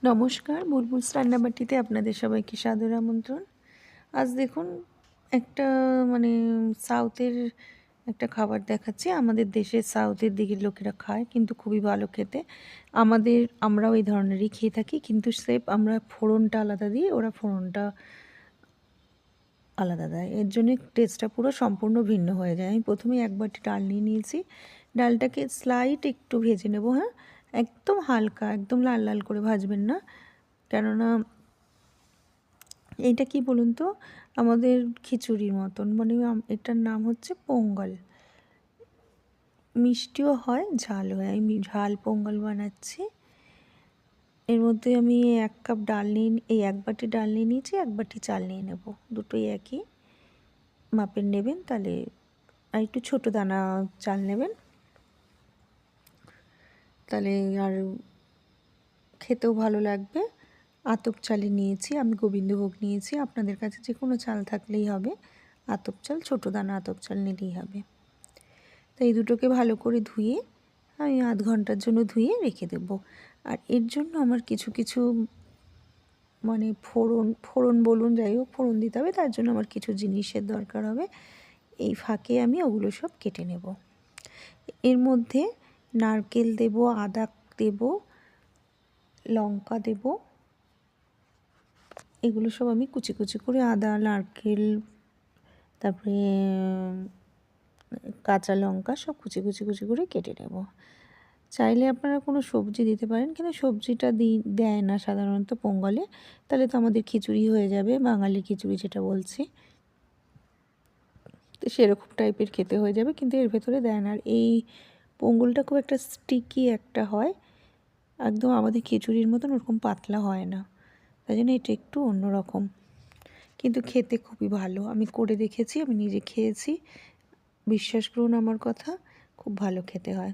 নমস্কার, বুলবুলস রান্নাবাটিতে আপনাদের সবাইকে সাদর আমন্ত্রণ। আজ দেখুন একটা মানে সাউথের একটা খাবার দেখাচ্ছি। আমাদের দেশের সাউথের দিকের লোকেরা খায়, কিন্তু খুবই ভালো খেতে। আমরাও এই ধরনেরই খেয়ে থাকি, কিন্তু স্রেফ আমরা ফোড়নটা আলাদা দিই, ওরা ফোড়নটা আলাদা দেয়। এর জন্যে টেস্টটা পুরো সম্পূর্ণ ভিন্ন হয়ে যায়। আমি প্রথমে এক বাটি ডাল নিয়ে নিয়েছি। ডালটাকে স্লাইট একটু ভেজে নেব, হ্যাঁ, একদম হালকা, একদম লাল লাল করে ভাজবেন না, কেননা এইটা কি বলুন তো, আমাদের খিচুড়ির মতন, মানে এটার নাম হচ্ছে পোঙ্গল। মিষ্টিও হয়, ঝাল হয়। আমি ঝাল পোঙ্গল বানাচ্ছি। এর মধ্যে আমি এক বাটি ডাল নিয়ে নিয়েছি, এক বাটি চাল নিয়ে নেব। দুটোই একই মাপের নেবেন, তাহলে আর একটু ছোটো দানা চাল নেবেন, তাহলে আর খেতেও ভালো লাগবে। আতপ চালে নিয়েছি আমি, গোবিন্দভোগ নিয়েছি। আপনাদের কাছে যে কোনো চাল থাকলেই হবে। আতপ চাল, ছোটো দানা আতপ চাল নিলেই হবে। তো এই দুটোকে ভালো করে ধুয়ে আমি আধ ঘন্টার জন্য ধুয়ে রেখে দেব। আর এর জন্য আমার কিছু কিছু মানে ফোড়ন বলুন, যাই হোক, ফোড়ন দিতে হবে। তার জন্য আমার কিছু জিনিসের দরকার হবে। এই ফাঁকে আমি ওগুলো সব কেটে নেব। এর মধ্যে নারকেল দেব, আদা দেব, লঙ্কা দেব। এগুলো সব আমি কুচি কুচি করে, আদা, নারকেল, তারপরে কাঁচা লঙ্কা সব কুচি কুচি কুচি করে কেটে নেব। চাইলে আপনারা কোনো সবজি দিতে পারেন, কিন্তু সবজিটা দেয় না সাধারণত পোঙ্গলে। তাহলে তো আমাদের খিচুড়ি হয়ে যাবে, বাঙালি খিচুড়ি যেটা বলছি, তো সেরকম টাইপের খেতে হয়ে যাবে, কিন্তু এর ভেতরে দেয় না। আর এই পোঙ্গলটা খুব একটা স্টিকি একটা হয়, একদম আমাদের খিচুড়ির মতন ওরকম পাতলা হয় না। তাই জন্য এটা একটু অন্যরকম, কিন্তু খেতে খুবই ভালো। আমি করে দেখেছি, আমি নিজে খেয়েছি, বিশ্বাস করুন আমার কথা, খুব ভালো খেতে হয়।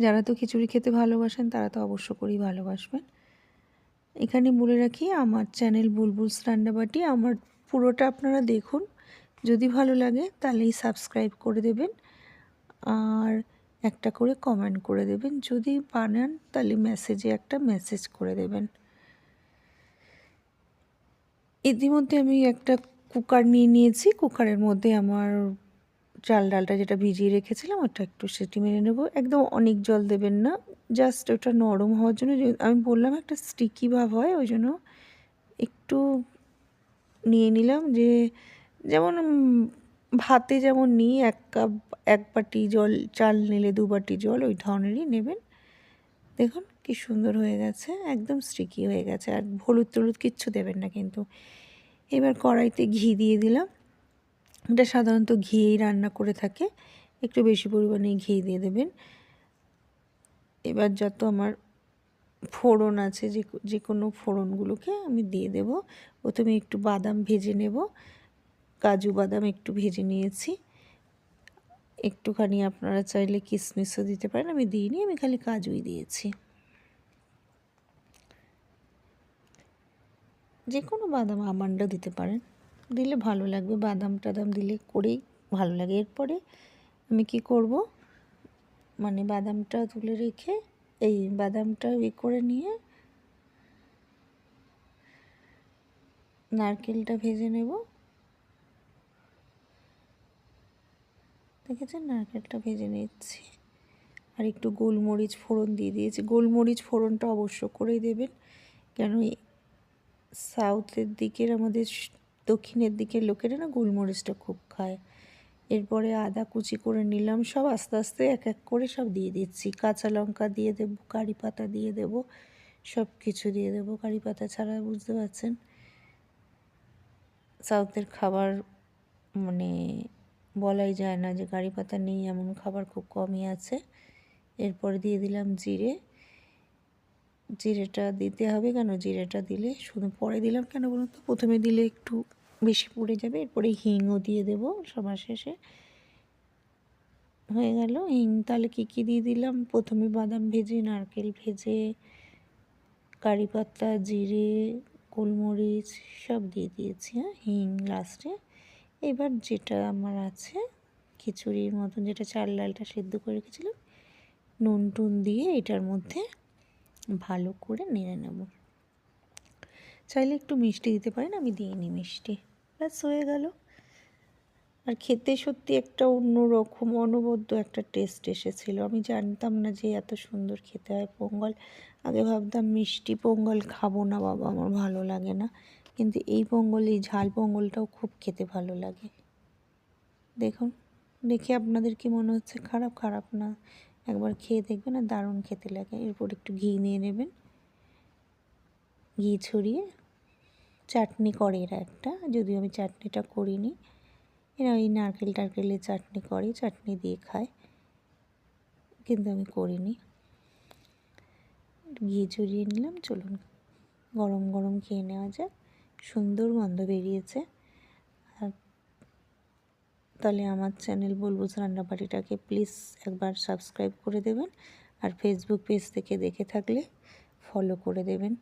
যারা তো খিচুড়ি খেতে ভালোবাসেন তারা তো অবশ্য করেই ভালোবাসবেন। এখানে বলে রাখি, আমার চ্যানেল বুলবুলস রান্নাবাটি, আমার পুরোটা আপনারা দেখুন। যদি ভালো লাগে তাহলেই সাবস্ক্রাইব করে দেবেন, আর একটা করে কমেন্ট করে দেবেন। যদি বানান তাহলে মেসেজে একটা মেসেজ করে দেবেন। ইতিমধ্যে আমি একটা কুকার নিয়ে নিয়েছি। কুকারের মধ্যে আমার চাল ডালটা যেটা ভিজিয়ে রেখেছিলাম ওটা একটু সিটি মেরে নেব। একদম অনেক জল দেবেন না, জাস্ট ওটা নরম হওয়ার জন্য। আমি বললাম একটা স্টিকি ভাব হয়, ওই জন্য একটু নিয়ে নিলাম। যেমন ভাতে যেমন নিই, এক বাটি জল, চাল নিলে 2 বাটি জল, ওই ধরনেরই নেবেন। দেখুন কি সুন্দর হয়ে গেছে, একদম স্টিকি হয়ে গেছে। আর হলুদ টলুদ কিচ্ছু দেবেন না কিন্তু। এবার কড়াইতে ঘি দিয়ে দিলাম। এটা সাধারণত ঘিয়েই রান্না করে থাকে, একটু বেশি পরিমাণে ঘি দিয়ে দেবেন। এবার যত আমার ফোড়ন আছে, যে কোনো ফোড়নগুলোকে আমি দিয়ে দেব। প্রথমে একটু বাদাম ভেজে নেব, কাজু বাদাম একটু ভেজে নিয়েছি। একটুখানি আপনারা চাইলে কিশমিশও দিতে পারেন, আমি দিইনি, আমি খালি কাজুই দিয়েছি। যে কোনো বাদাম, আমন্ডও দিতে পারেন, দিলে ভালো লাগবে। বাদাম টাদাম দিলে করেই ভালো লাগে। এরপরে আমি কি করব, মানে বাদামটা তুলে রেখে এই বাদামটা করে নিয়ে নারকেলটা ভেজে নেব। দেখেছেন, নারকেলটা ভেজে নিচ্ছি। আর একটু গোলমরিচ ফোড়ন দিয়ে দিয়েছি। গোলমরিচ ফোড়নটা অবশ্য করেই দেবেন, কেন সাউথের দিকের, আমাদের দক্ষিণের দিকের লোকেরা না গোলমরিচটা খুব খায়। এরপরে আদা কুচি করে নিলাম, সব আস্তে আস্তে এক এক করে সব দিয়ে দিচ্ছি। কাঁচা লঙ্কা দিয়ে দেবো, কারি পাতা দিয়ে দেবো, সব কিছু দিয়ে দেবো। কারি পাতা ছাড়া বুঝতে পারছেন সাউথের খাবার মানে বলাই যায় না যে কারি পাতা নেই, এমন খাবার খুব কমই আছে। এরপরে দিয়ে দিলাম জিরে। জিরেটা দিতে হবে, কেন জিরেটা দিলে শুধু পরে দিলাম কেন বলুন তো, প্রথমে দিলে একটু বেশি পড়ে যাবে। এরপরে হিংও দিয়ে দেবো সবার শেষে। হয়ে গেল হিং। তাহলে কী দিয়ে দিলাম, প্রথমে বাদাম ভেজে, নারকেল ভেজে, কারি পাতা, জিরে, গোলমরিচ সব দিয়ে দিয়েছি, হ্যাঁ, হিং লাস্টে। এবার যেটা আমার আছে খিচুড়ির মতন, যেটা চাল ডালটা সেদ্ধ করে রেখেছিলাম, নুন টুন দিয়ে এটার মধ্যে ভালো করে নেড়ে নেব। চাইলে একটু মিষ্টি দিতে পারেন, আমি দিইনি মিষ্টি। ব্যাস হয়ে গেল। আর খেতে সত্যি একটা অন্যরকম অনবদ্য একটা টেস্ট এসেছিলো। আমি জানতাম না যে এত সুন্দর খেতে হয় পোঙ্গল। আগে ভাবতাম মিষ্টি পোঙ্গল খাবো না বাবা, আমার ভালো লাগে না, কিন্তু এই পোঙ্গল, এই ঝাল পোঙ্গলটাও খুব খেতে ভালো লাগে। দেখুন, দেখে আপনাদের কি মনে হচ্ছে খারাপ? খারাপ না, একবার খেয়ে দেখবেন, আর দারুণ খেতে লাগে। এরপর একটু ঘি নিয়ে নেবেন, ঘি ছড়িয়ে চাটনি করে এরা একটা, যদিও আমি চাটনিটা করিনি। এরা ওই নারকেল টারকেলের চাটনি করে, চাটনি দিয়ে খায়, কিন্তু আমি করিনি। ঘি ছড়িয়ে নিলাম। চলুন গরম গরম খেয়ে নেওয়া যাক। সুন্দর গন্ধ বেরিয়েছে। আর তাহলে আমার চ্যানেল বুলবুস রান্নাবাড়িটাকে প্লিজ একবার সাবস্ক্রাইব করে দেবেন, আর ফেসবুক পেজ থেকে দেখে থাকলে ফলো করে দেবেন।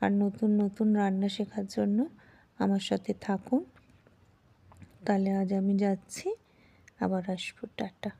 আর নতুন নতুন রান্না শেখার জন্য আমার সাথে থাকুন। তাহলে আজ আমি যাচ্ছি, আবার আসবো। টাটা।